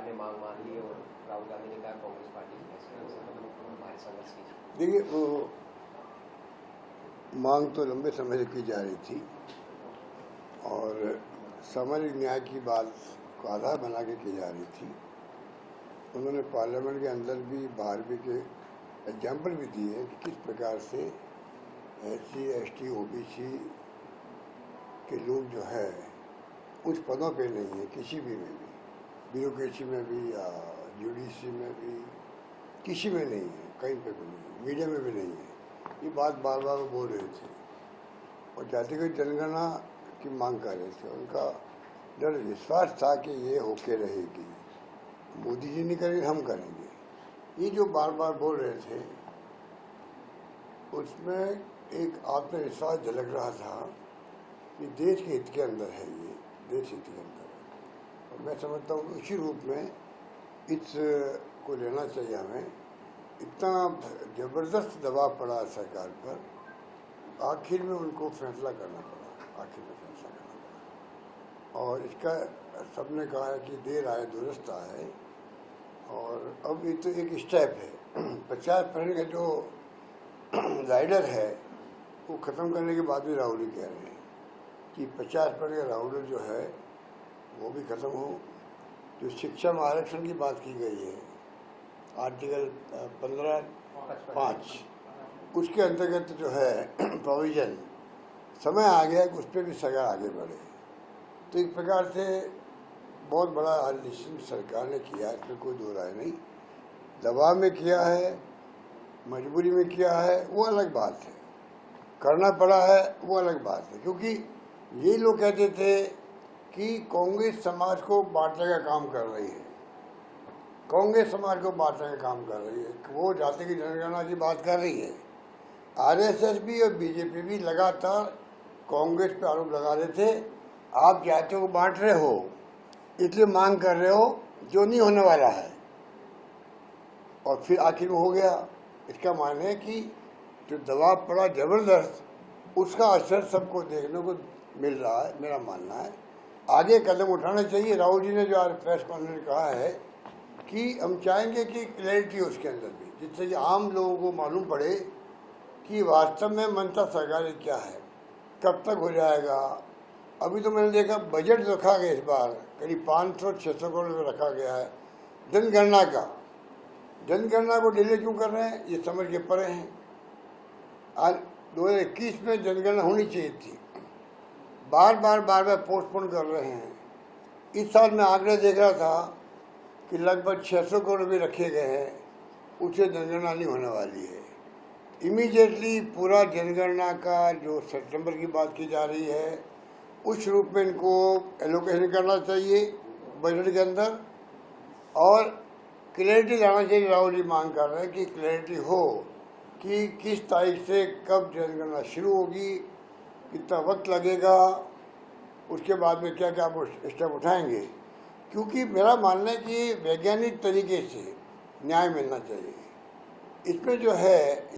ने मांग मान ली और राहुल गांधी ने कहा कांग्रेस पार्टी हमारे संघर्ष की। देखिए, वो मांग तो लंबे समय से की जा रही थी और सामाजिक न्याय की बात को आधार बना के की जा रही थी। उन्होंने पार्लियामेंट के अंदर भी बाहर भी के एग्जाम्पल भी दिए कि किस प्रकार से SC ST OBC के लोग जो है उस पदों पे नहीं है, किसी भी में भी, ब्यूरोक्रेसी में भी या जुडिशरी में भी, किसी में नहीं है, कहीं पे भी नहीं, मीडिया में भी नहीं है। ये बात बार बार वो बोल रहे थे और जातिगत जनगणना की मांग कर रहे थे। उनका दृढ़ विश्वास था कि ये होके रहेगी, मोदी जी नहीं करेंगे, हम करेंगे। ये जो बार बार बोल रहे थे उसमें एक आत्मविश्वास झलक रहा था कि देश के हित के अंदर है, ये देश हित के अंदर है। और मैं समझता हूँ इसी रूप में इस को लेना चाहिए हमें। इतना जबरदस्त दबाव पड़ा सरकार पर, आखिर में उनको फैसला करना पड़ा, आखिर में फैसला करना पड़ा। और इसका सबने कहा है कि देर आए दुरुस्त आए। और अब ये तो एक स्टेप है। 50% का जो राइडर है वो ख़त्म करने के बाद भी राहुल ही कह रहे हैं कि 50% का राहुल जो है वो भी ख़त्म हो। जो शिक्षा में आरक्षण की बात की गई है, आर्टिकल 15(5), उसके अंतर्गत जो है प्रोविज़न, समय आ गया कि उस पर भी सरकार आगे बढ़े। तो एक प्रकार से बहुत बड़ा डिसीजन सरकार ने किया है, इसमें कोई दो राय नहीं। दबाव में किया है, मजबूरी में किया है, वो अलग बात है। करना पड़ा है, वो अलग बात है। क्योंकि ये लोग कहते थे कि कांग्रेस समाज को बांटने का काम कर रही है, कांग्रेस समाज को बांटने का काम कर रही है, वो जाति की जनगणना की बात कर रही है। RSS भी और BJP भी लगातार कांग्रेस पे आरोप लगा रहे थे, आप जातियों को बांट रहे हो, इसलिए मांग कर रहे हो जो नहीं होने वाला है। और फिर आखिर में हो गया। इसका मान है कि जो दबाव पड़ा जबरदस्त, उसका असर सबको देखने को मिल रहा है, मेरा मानना है। आगे कदम उठाना चाहिए। राहुल जी ने जो आज प्रेस कॉन्फ्रेंस में कहा है कि हम चाहेंगे कि क्लैरिटी हो उसके अंदर भी, जिससे कि आम लोगों को मालूम पड़े कि वास्तव में मनसा सरकारी क्या है, कब तक हो जाएगा। अभी तो मैंने देखा बजट रखा गया इस बार करीब 500-600 करोड़ रुपये रखा गया है जनगणना का। जनगणना को डिले क्यों कर रहे हैं, ये समझ के परे हैं। आज 2021 में जनगणना होनी चाहिए थी, बार बार पोस्टपोन कर रहे हैं। इस साल मैं आंकड़े देख रहा था कि लगभग 600 करोड़ रुपये रखे गए हैं, उससे जनगणना नहीं होने वाली है। इमीडिएटली पूरा जनगणना का जो सितंबर की बात की जा रही है, उस रूप में इनको एलोकेशन करना चाहिए बजट के अंदर। और क्लैरिटी लाना चाहिए। राहुल जी मांग कर रहे हैं कि क्लैरिटी हो कि किस तारीख से कब जनगणना शुरू होगी, कितना वक्त लगेगा, उसके बाद में क्या क्या स्टेप उठाएंगे। क्योंकि मेरा मानना है कि वैज्ञानिक तरीके से न्याय मिलना चाहिए। इसमें जो है